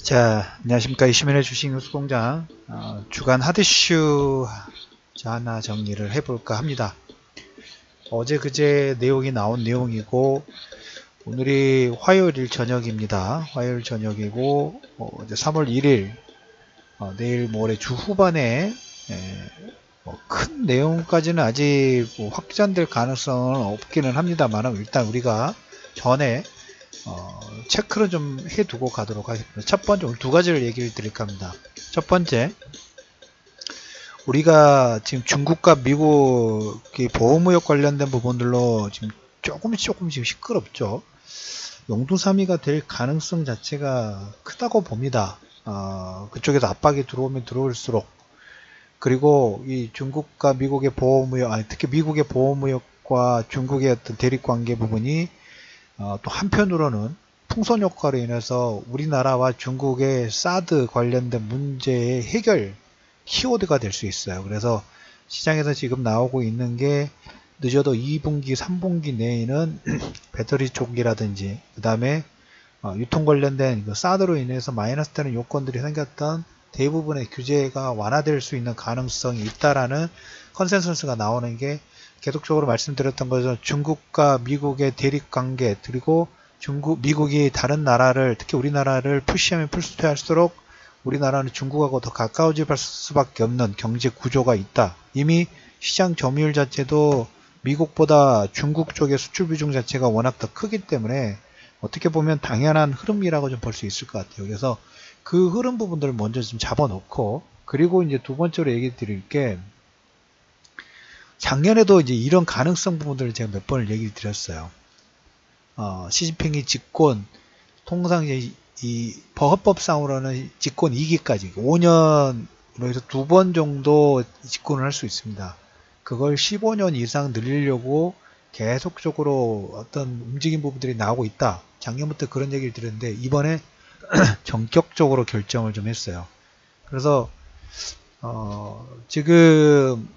자, 안녕하십니까. 이시민의 주식뉴스공장 주간 하드슈 하나 정리를 해볼까 합니다. 어제 그제 내용이 나온 내용이고 오늘이 화요일 저녁입니다. 화요일 저녁이고 이제 3월 1일 내일 모레 주 후반에 큰 내용까지는 아직 확전될 가능성은 없기는 합니다만 일단 우리가 전에 체크를 좀 해두고 가도록 하겠습니다. 첫 번째, 오늘 두 가지를 얘기를 드릴까 합니다. 첫 번째, 우리가 지금 중국과 미국의 보호무역 관련된 부분들로 지금 조금씩 시끄럽죠. 용두사미가 될 가능성 자체가 크다고 봅니다. 그쪽에서 압박이 들어오면 들어올수록, 그리고 이 중국과 미국의 보호무역, 특히 미국의 보호무역과 중국의 어떤 대립관계 부분이 또 한편으로는 풍선 효과로 인해서 우리나라와 중국의 사드 관련된 문제의 해결 키워드가 될 수 있어요. 그래서 시장에서 지금 나오고 있는 게 늦어도 2분기, 3분기 내에는 배터리 쪽이라든지 그 다음에 유통 관련된 사드로 인해서 마이너스 되는 요건들이 생겼던 대부분의 규제가 완화될 수 있는 가능성이 있다라는 컨센서스가 나오는 게 계속적으로 말씀드렸던 것처럼 중국과 미국의 대립관계, 그리고 미국이 다른 나라를, 특히 우리나라를 푸시하면 풀스토할수록 우리나라는 중국하고 더 가까워질 수밖에 없는 경제 구조가 있다. 이미 시장 점유율 자체도 미국보다 중국 쪽의 수출 비중 자체가 워낙 더 크기 때문에 어떻게 보면 당연한 흐름이라고 좀 볼 수 있을 것 같아요. 그래서 그 흐름 부분들을 먼저 좀 잡아놓고, 그리고 이제 두 번째로 얘기 드릴 게, 작년에도 이제 이런 가능성 부분들을 제가 몇 번을 얘기 드렸어요. 시진핑이 집권, 통상 이제 이 헌법상으로는 집권 2기까지 5년으로 해서 두 번 정도 집권을 할 수 있습니다. 그걸 15년 이상 늘리려고 계속적으로 어떤 움직임 부분들이 나오고 있다. 작년부터 그런 얘기를 드렸는데 이번에 전격적으로 결정을 좀 했어요. 그래서 지금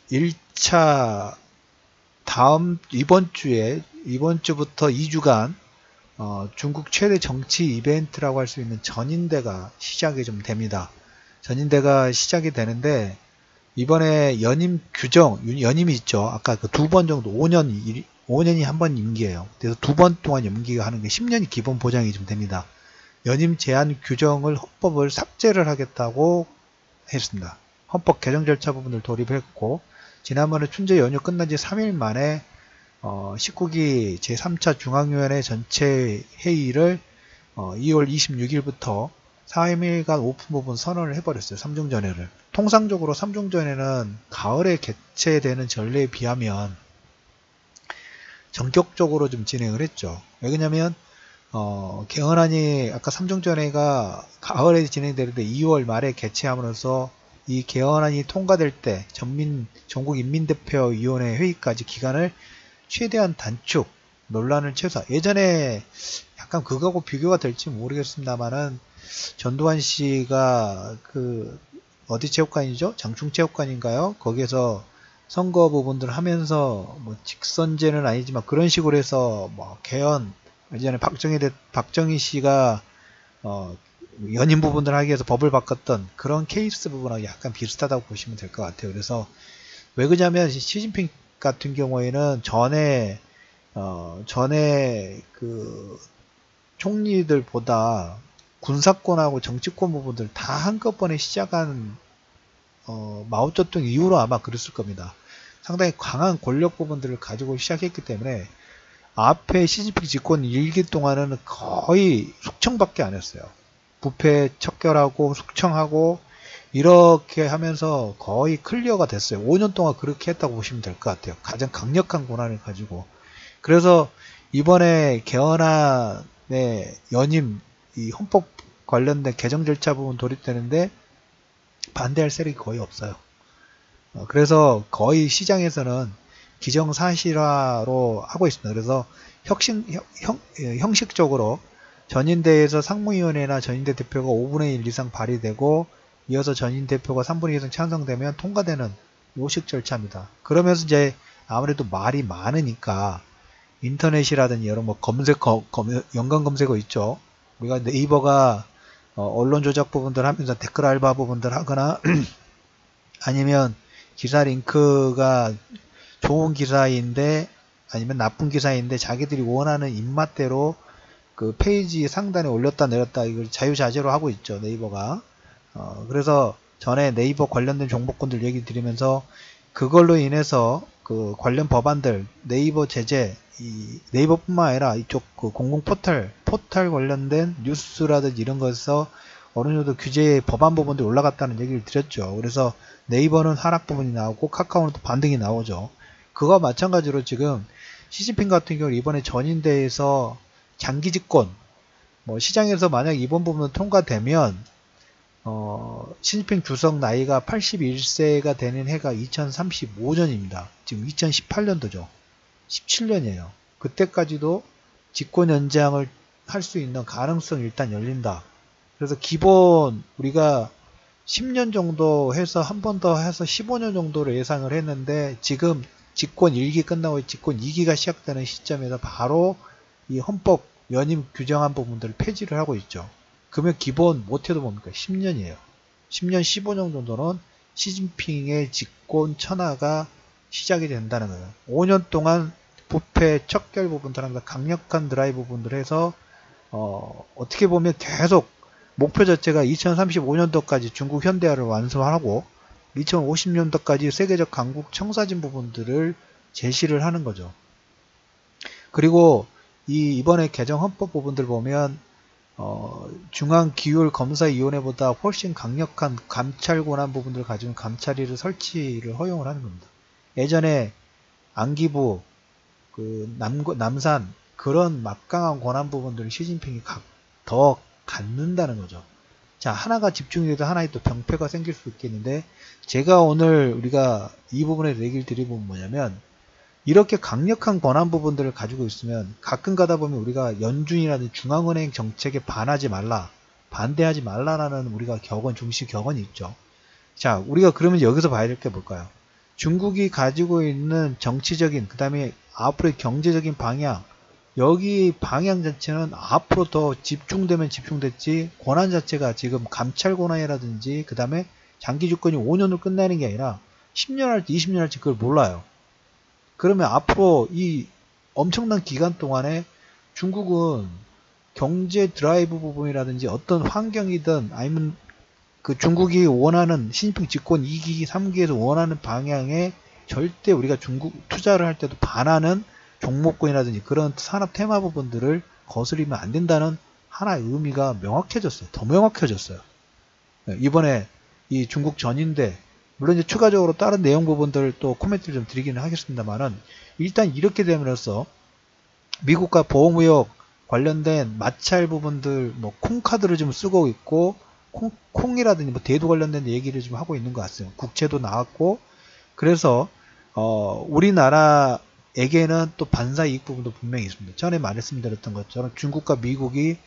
1차 이번 주부터 2주간 중국 최대 정치 이벤트라고 할 수 있는 전인대가 시작이 좀 됩니다. 전인대가 시작이 되는데 이번에 연임 규정, 연임이 있죠. 아까 그 두 번 정도 5년이 한 번 임기예요. 그래서 두 번 동안 임기가 하는 게 10년이 기본 보장이 좀 됩니다. 연임 제한 규정을 헌법을 삭제를 하겠다고 했습니다. 헌법 개정 절차 부분을 도입했고, 지난번에 춘제 연휴 끝난 지 3일 만에 19기 제3차 중앙위원회 전체 회의를 2월 26일부터 3일간 오픈 부분 선언을 해버렸어요. 3중전회를. 통상적으로 3중전회는 가을에 개최되는 전례에 비하면 전격적으로 좀 진행을 했죠. 왜냐면 개헌안이 아까 3중전회가 가을에 진행되는데 2월 말에 개최함으로써 이 개헌안이 통과될 때 전국인민대표위원회 회의까지 기간을 최대한 단축, 논란을 최소화. 예전에 약간 그거하고 비교가 될지 모르겠습니다만은 전두환 씨가 어디 체육관이죠? 장충체육관인가요? 거기에서 선거 부분들 하면서 뭐 직선제는 아니지만 그런 식으로 해서 뭐 개헌, 예전에 박정희 씨가 연임 부분들 하기 위해서 법을 바꿨던 그런 케이스 부분하고 약간 비슷하다고 보시면 될 것 같아요. 그래서 왜 그러냐면 시진핑 같은 경우에는 전에 그 총리들보다 군사권하고 정치권 부분들 다 한꺼번에 시작한 마오쩌둥 이후로 아마 그랬을 겁니다. 상당히 강한 권력 부분들을 가지고 시작했기 때문에 앞에 시진핑 집권 1기 동안은 거의 숙청밖에 안 했어요. 부패 척결하고 숙청하고 이렇게 하면서 거의 클리어가 됐어요. 5년 동안 그렇게 했다고 보시면 될 것 같아요. 가장 강력한 권한을 가지고. 그래서 이번에 개헌안의 연임, 이 헌법 관련된 개정 절차 부분 도입되는데 반대할 세력이 거의 없어요. 그래서 거의 시장에서는 기정사실화로 하고 있습니다. 그래서 형식적으로 전인대에서 상무위원회나 전인대 대표가 5분의 1 이상 발의되고 이어서 전인 대표가 3분의 2 이상 찬성되면 통과되는 요식 절차입니다. 그러면서 이제 아무래도 말이 많으니까 인터넷이라든지 여러 뭐 연관 검색어 있죠. 우리가 네이버가 언론 조작 부분들 하면서 댓글 알바 부분들 하거나 아니면 기사 링크가 좋은 기사인데 아니면 나쁜 기사인데 자기들이 원하는 입맛대로 그 페이지 상단에 올렸다 내렸다 이걸 자유자재로 하고 있죠. 네이버가. 그래서 전에 네이버 관련된 정보권들 얘기 드리면서 그걸로 인해서 그 관련 법안들 네이버 제재 이 네이버뿐만 아니라 이쪽 그 공공 포털 관련된 뉴스라든지 이런 것에서 어느 정도 규제의 법안 부분들이 올라갔다는 얘기를 드렸죠. 그래서 네이버는 하락 부분이 나오고 카카오는 또 반등이 나오죠. 그거와 마찬가지로 지금 시진핑 같은 경우 이번에 전인대에서 장기 집권 뭐 시장에서 만약 이번 부분은 통과되면 시진핑 주석 나이가 81세가 되는 해가 2035년입니다. 지금 2018년도죠. 17년이에요. 그때까지도 집권 연장을 할 수 있는 가능성이 일단 열린다. 그래서 기본 우리가 10년 정도 해서 한 번 더 해서 15년 정도를 예상을 했는데 지금 집권 1기 끝나고 집권 2기가 시작되는 시점에서 바로 이 헌법 연임 규정한 부분들을 폐지를 하고 있죠. 그러면 기본 못해도 뭡니까? 10년이에요. 10년, 15년 정도는 시진핑의 집권 천하가 시작이 된다는 거예요. 5년 동안 부패 척결 부분들 하면서 강력한 드라이브 부분들 해서 어떻게 보면 계속 목표 자체가 2035년도까지 중국 현대화를 완성하고 2050년도까지 세계적 강국 청사진 부분들을 제시를 하는 거죠. 그리고 이번에 개정 헌법 부분들 보면 중앙기율검사위원회보다 훨씬 강력한 감찰 권한 부분들을 가지고 감찰위를 설치를 허용을 하는 겁니다. 예전에 안기부, 남산 그런 막강한 권한 부분들을 시진핑이 더 갖는다는 거죠. 자, 하나가 집중이 돼도 하나의 또 병폐가 생길 수 있겠는데 제가 오늘 우리가 이 부분에 얘기를 드린 부분은 뭐냐면 이렇게 강력한 권한 부분들을 가지고 있으면 가끔 가다 보면 우리가 연준이라든지 중앙은행 정책에 반대하지 말라라는 우리가 중시 격언이 있죠. 자, 우리가 그러면 여기서 봐야 될 게 뭘까요? 중국이 가지고 있는 정치적인 그 다음에 앞으로의 경제적인 방향 여기 방향 자체는 앞으로 더 집중되면 집중됐지 권한 자체가 지금 감찰 권한이라든지 그 다음에 장기 주권이 5년으로 끝나는 게 아니라 10년 할지 20년 할지 그걸 몰라요. 그러면 앞으로 이 엄청난 기간 동안에 중국은 경제 드라이브 부분이라든지 어떤 환경이든 아니면 그 중국이 원하는 시진핑 집권 2기, 3기에서 원하는 방향에 절대 우리가 중국 투자를 할 때도 반하는 종목군이라든지 그런 산업 테마 부분들을 거스리면 안 된다는 하나의 의미가 명확해졌어요. 더 명확해졌어요. 이번에 이 중국 전인대 물론 이제 추가적으로 다른 내용 부분들 또 코멘트를 좀 드리기는 하겠습니다만은 일단 이렇게 됨으로써 미국과 보호무역 관련된 마찰 부분들 뭐 콩카드를 좀 쓰고 있고 콩이라든지 뭐 대도 관련된 얘기를 좀 하고 있는 것 같아요. 국채도 나왔고 그래서 우리나라에게는 또 반사 이익 부분도 분명히 있습니다. 전에 말씀드렸던 것처럼 중국과 미국이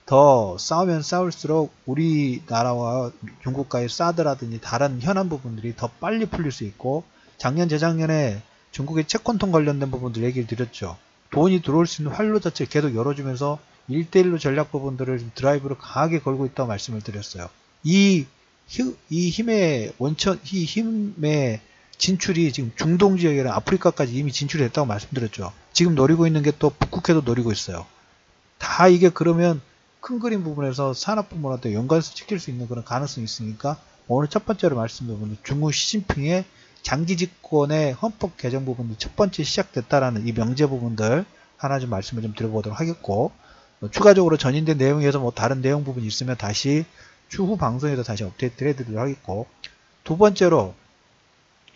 더 싸우면 싸울수록 우리나라와 중국과의 사드라든지 다른 현안 부분들이 더 빨리 풀릴 수 있고 작년 재작년에 중국의 채권통 관련된 부분들 얘기를 드렸죠. 돈이 들어올 수 있는 활로 자체를 계속 열어주면서 1대1로 전략 부분들을 드라이브로 강하게 걸고 있다고 말씀을 드렸어요. 이 힘의 진출이 지금 중동 지역이나 아프리카까지 이미 진출이 됐다고 말씀드렸죠. 지금 노리고 있는 게 또 북극해도 노리고 있어요. 다 이게 그러면 큰 그림 부분에서 산업 부분한테 연관시킬 수 있는 그런 가능성이 있으니까 오늘 첫 번째로 말씀드린 중국 시진핑의 장기 집권의 헌법 개정 부분이 첫 번째 시작됐다라는 이 명제 부분들 하나 좀 말씀을 좀 드려보도록 하겠고 추가적으로 전인된 내용에서 뭐 다른 내용 부분이 있으면 다시 추후 방송에서 다시 업데이트를 해드리도록 하겠고 두 번째로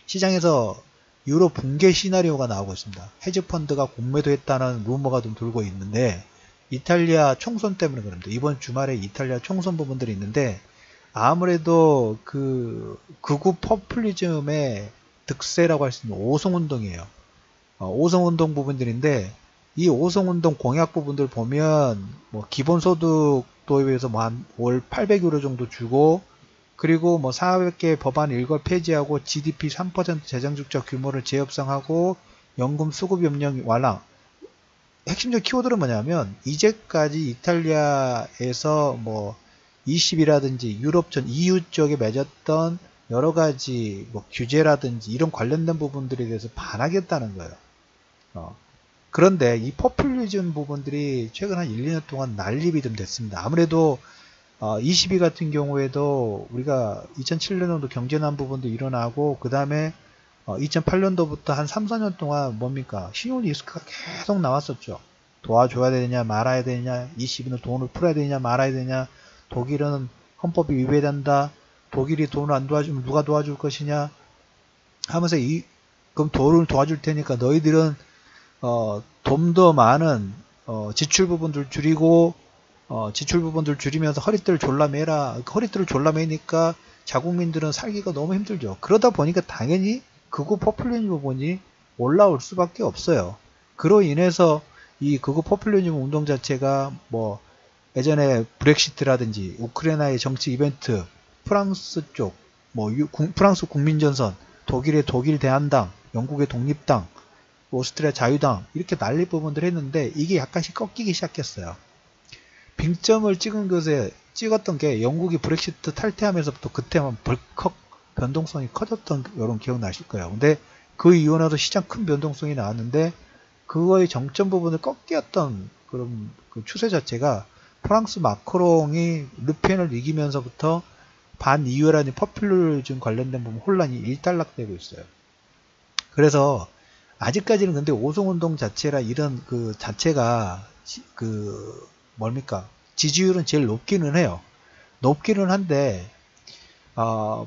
시장에서 유로 붕괴 시나리오가 나오고 있습니다. 헤지펀드가 공매도했다는 루머가 좀 돌고 있는데 이탈리아 총선 때문에 그럽니다. 이번 주말에 이탈리아 총선 부분들이 있는데 아무래도 그 극우 포퓰리즘의 득세라고 할 수 있는 오송운동이에요. 오송운동 부분들인데 이 오송운동 공약 부분들 보면 뭐 기본소득 도입에서 뭐 한 월 800유로 정도 주고 그리고 뭐 400개 법안 일괄 폐지하고 GDP 3% 재정적자 규모를 재협상하고 연금 수급 협력 완화 핵심적 키워드는 뭐냐면 이제까지 이탈리아에서 뭐 E10이라든지 유럽 전 EU 쪽에 맺었던 여러 가지 뭐 규제라든지 이런 관련된 부분들에 대해서 반하겠다는 거예요. 그런데 이 포퓰리즘 부분들이 최근 한 1, 2년 동안 난립이 좀 됐습니다. 아무래도 22 같은 경우에도 우리가 2007년도 경제난 부분도 일어나고 그 다음에 2008년도부터 한 3, 4년 동안 뭡니까? 신용 리스크가 계속 나왔었죠. 도와줘야 되냐 말아야 되냐, 22는 돈을 풀어야 되냐 말아야 되냐, 독일은 헌법이 위배된다, 독일이 돈을 안 도와주면 누가 도와줄 것이냐 하면서 그럼 돈을 도와줄 테니까 너희들은 좀 더 많은 지출 부분들 줄이고 지출 부분들 줄이면서 허리띠를 졸라매라. 허리띠를 졸라매니까 자국민들은 살기가 너무 힘들죠. 그러다 보니까 당연히 극우 포퓰리즘 부분이 올라올 수밖에 없어요. 그로 인해서 이 극우 포퓰리즘 운동 자체가 뭐 예전에 브렉시트라든지 우크라이나의 정치 이벤트, 프랑스 쪽, 뭐 프랑스 국민전선, 독일의 독일 대한당, 영국의 독립당, 오스트리아 자유당 이렇게 난리 부분들 했는데 이게 약간씩 꺾이기 시작했어요. 빙점을 찍었던 게 영국이 브렉시트 탈퇴하면서부터 그때만 벌컥 변동성이 커졌던 이런 기억 나실 거예요. 근데 그 이후 나서 시장 큰 변동성이 나왔는데 그거의 정점 부분을 꺾였던 그런 그 추세 자체가 프랑스 마크롱이 르펜을 이기면서부터 반이유라는 포퓰리즘 관련된 부분 혼란이 일단락되고 있어요. 그래서 아직까지는 근데 오송운동 자체라 이런 그 자체가 뭡니까? 지지율은 제일 높기는 해요. 높기는 한데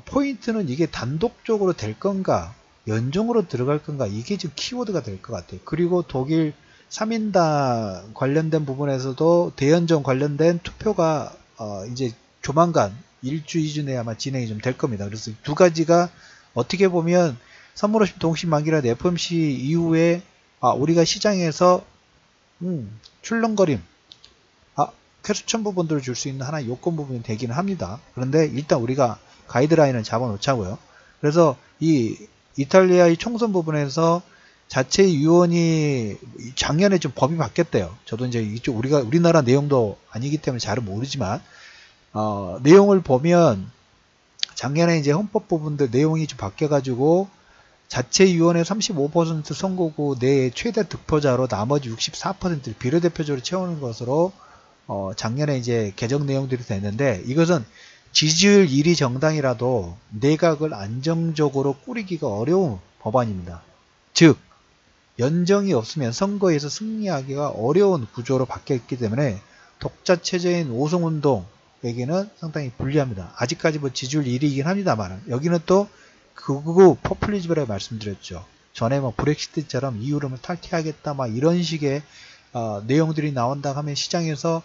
포인트는 이게 단독적으로 될 건가 연중으로 들어갈 건가 이게 지금 키워드가 될 것 같아요. 그리고 독일 3인당 관련된 부분에서도 대연정 관련된 투표가 이제 조만간 1주, 2주 내에 아마 진행이 좀 될 겁니다. 그래서 두 가지가 어떻게 보면 선물없이 동시만기라는 FOMC 이후에 우리가 시장에서 출렁거림 쾌수천 부분들을 줄 수 있는 하나의 요건 부분이 되기는 합니다. 그런데 일단 우리가 가이드라인을 잡아 놓자고요. 그래서 이 이탈리아의 총선 부분에서 자체 유언이 작년에 좀 법이 바뀌었대요. 저도 이제 이쪽 우리나라 내용도 아니기 때문에 잘은 모르지만 내용을 보면 작년에 이제 헌법 부분들 내용이 좀 바뀌어가지고 자체 유언의 35% 선거구 내에 최대 득표자로 나머지 64%를 비례대표제로 채우는 것으로 작년에 이제 개정 내용들이 됐는데 이것은 지지율 1위 정당이라도 내각을 안정적으로 꾸리기가 어려운 법안입니다. 즉 연정이 없으면 선거에서 승리하기가 어려운 구조로 바뀌었기 때문에 독자체제인 오송운동에게는 상당히 불리합니다. 아직까지 뭐 지지율 1위이긴 합니다만 여기는 또 극우 포퓰리즘이라고 말씀드렸죠. 전에 뭐 브렉시트처럼 EU를 탈퇴하겠다 막 이런 식의 내용들이 나온다 하면 시장에서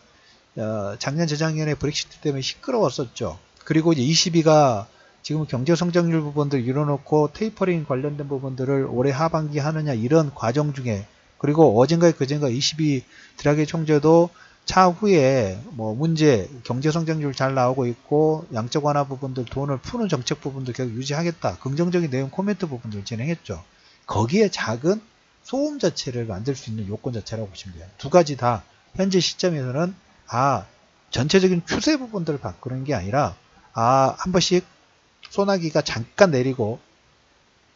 작년 재작년에 브렉시트 때문에 시끄러웠었죠. 그리고 이제 22가 지금 경제 성장률 부분들 이뤄놓고 테이퍼링 관련된 부분들을 올해 하반기 하느냐 이런 과정 중에 그리고 어젠가 그젠가 22 드라기 총재도 차후에 뭐 문제 경제 성장률 잘 나오고 있고 양적 완화 부분들 돈을 푸는 정책 부분도 계속 유지하겠다 긍정적인 내용 코멘트 부분들을 진행했죠. 거기에 작은 소음 자체를 만들 수 있는 요건 자체라고 보시면 돼요. 두 가지 다 현재 시점에서는 전체적인 추세 부분들을 바꾸는 게 아니라 한 번씩 소나기가 잠깐 내리고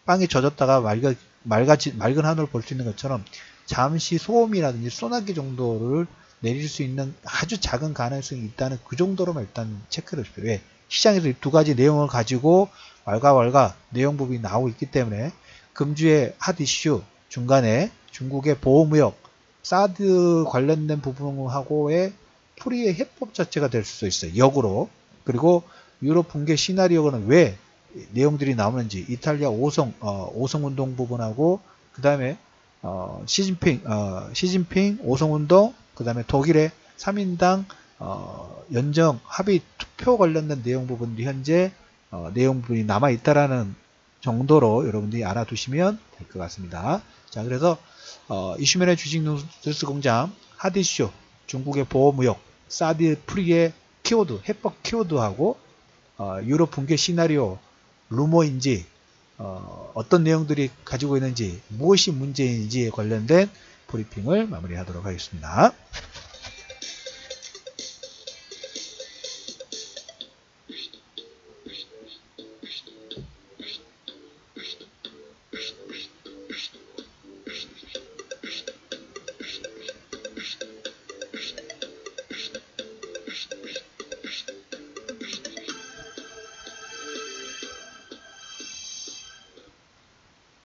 빵이 젖었다가 맑은 하늘을 볼 수 있는 것처럼 잠시 소음이라든지 소나기 정도를 내릴 수 있는 아주 작은 가능성이 있다는 그 정도로만 일단 체크를 해주세요. 왜? 시장에서 이 두 가지 내용을 가지고 왈가왈가 내용 부분이 나오고 있기 때문에 금주의 핫 이슈 중간에 중국의 보호무역 사드 관련된 부분하고의 풀이의 해법 자체가 될 수도 있어요. 역으로. 그리고 유럽 붕괴 시나리오는 왜 내용들이 나오는지 이탈리아 오성운동 부분하고 그 다음에 시진핑 오성운동 그 다음에 독일의 3인당 연정 합의 투표 관련된 내용 부분도 현재 내용 부분이 남아있다라는 정도로 여러분들이 알아두시면 될 것 같습니다. 자, 그래서 이슈면의 주식 뉴스 공장 핫이슈 중국의 보호무역 사드 프리의 키워드 해법 키워드하고 유럽 붕괴 시나리오 루머인지 어떤 내용들이 가지고 있는지 무엇이 문제인지에 관련된 브리핑을 마무리하도록 하겠습니다.